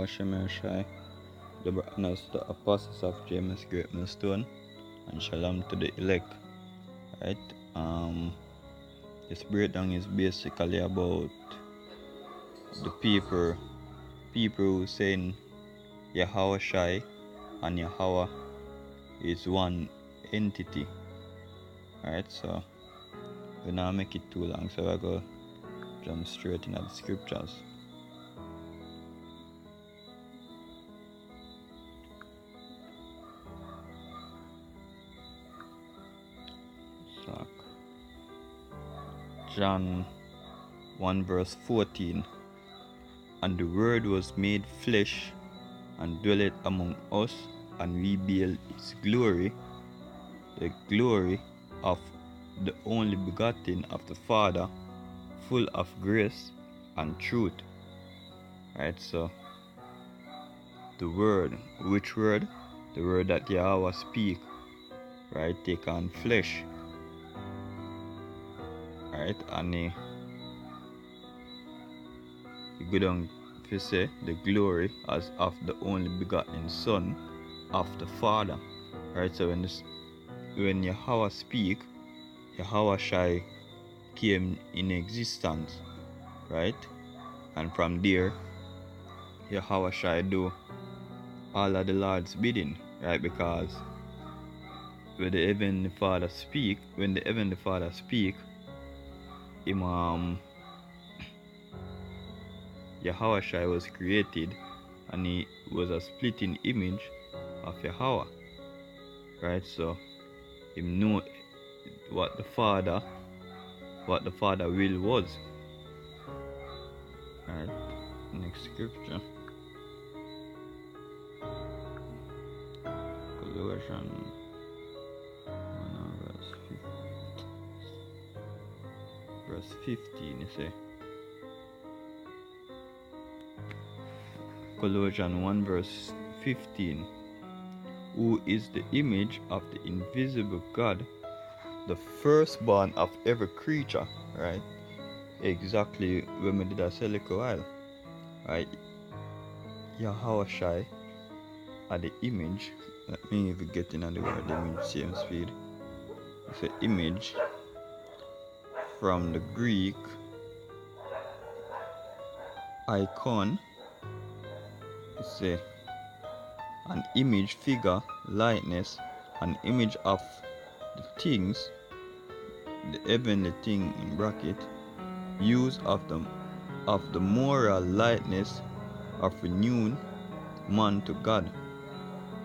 Hashem Shai, the brothers to the apostles of James Great Millstone, and shalom to the elect. Right? This breakdown is basically about the people who saying Yahweh Shai and Yahweh is one entity. Right? So we now make it too long, so I go jump straight into the scriptures. John 1 verse 14. And the word was made flesh and dwelleth among us, and we beheld his glory, the glory of the only begotten of the Father, full of grace and truth. Right, so the word, which word? The word that Yahweh speak, right, take on flesh. Right, and he go down to say the glory as of the only begotten Son of the Father. Right, so when Yahweh speak, Yahweh Shai came in existence, right? And from there, Yahweh Shai do all of the Lord's bidding, right? Because when the Heavenly Father speak, Yahweh Shai was created, and he was a splitting image of Yahweh. Right, so him know what the Father will was. Right, next scripture. Colossians 1 verse 15, you say. Colossians 1 verse 15. Who is the image of the invisible God, the firstborn of every creature, right? Exactly when we did a say a while, right? Yahweh Shai are the image. Let me even get in on the word image same speed. It's an image from the Greek icon. It's an image, figure, likeness, an image of the things, the heavenly thing in bracket, use of the moral likeness of renewing man to God,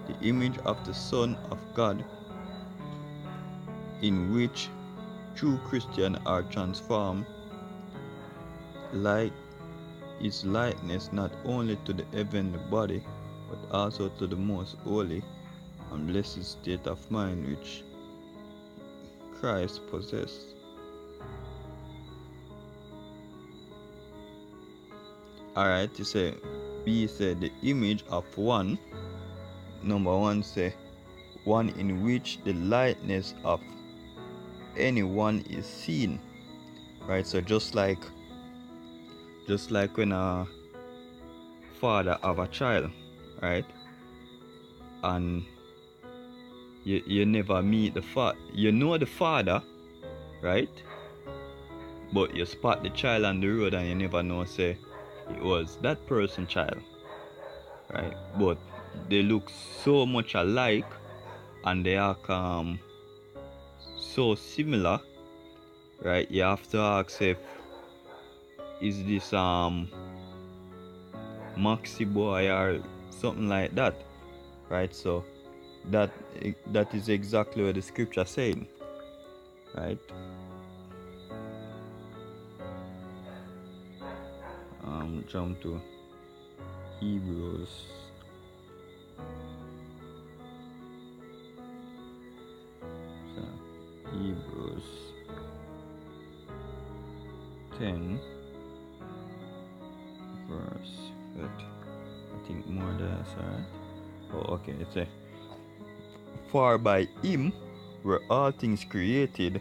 the image of the Son of God, in which true Christians are transformed like his likeness not only to the heavenly body, but also to the most holy and blessed state of mind which Christ possessed. Alright, you say B said the image of one. Number one say one in which the likeness of anyone is seen. Right, so just like when a father have a child, right? And you never meet the father. You know the father, right? But you spot the child on the road and you never know say it was that person's child, right? But they look so much alike and they are so similar, right? You have to ask if is this Maxi boy or something like that, right? So that is exactly what the scripture saying, right? Jump to Hebrews. So Hebrews 10 verse 30. I think more there, right? Oh, okay. It's a for by him were all things created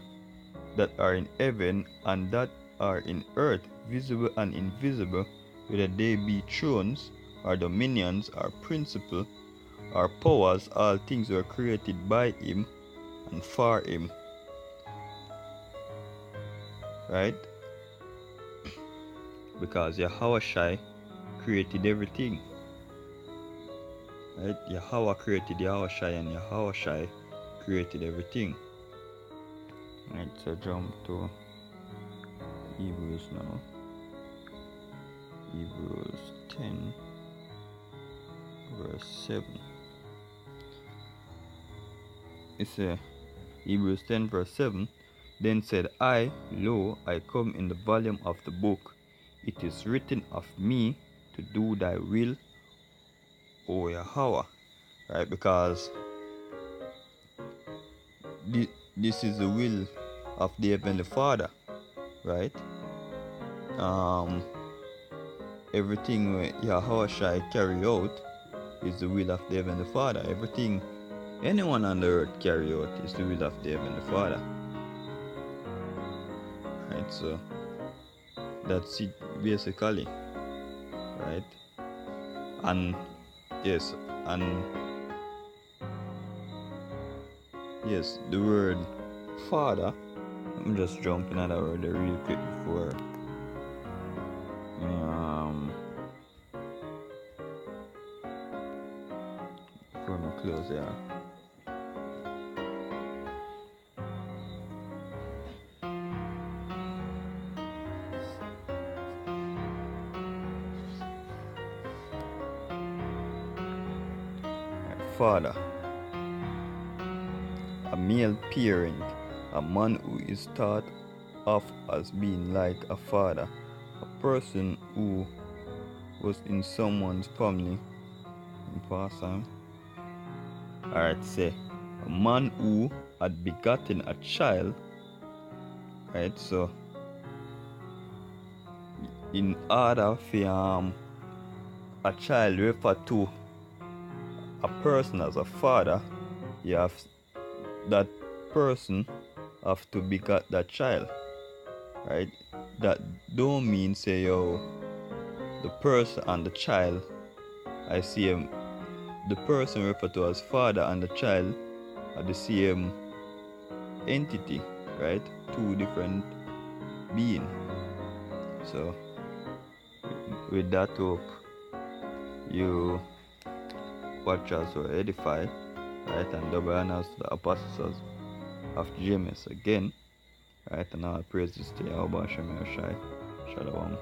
that are in heaven and that are in earth, visible and invisible, whether they be thrones or dominions or principle or powers, all things were created by him and for him. Right? Because Yahweh created everything. Right? Yahweh created Yahweh and Yahweh created everything. Right, so jump to Hebrews now. Hebrews 10 verse 7. It's Hebrews 10 verse 7. Then said I, Lo, I come in the volume of the book. It is written of me to do thy will, O Yahweh. Right, because this is the will of the Heavenly Father. Right? Everything Yahweh carry out is the will of the Heavenly Father. Everything anyone on the earth carry out is the will of the Heavenly Father. Right, so that's it basically. Right? And yes, the word Father, I'm just jumping at that word real quick before we close there. Father, a male parent, a man who is thought of as being like a father, a person who was in someone's family in past time. Alright, say a man who had begotten a child. Right, so in order for a child refer to a person as a father, you have that person have to begot that child. Right? That don't mean say the person and the child, I see the person referred to as father and the child are the same entity, right? Two different beings. So with that hope you watchers were edified, right? And double honors to the apostles of James again, right? And all praises to Yahweh Shem Yoshai. Shalom.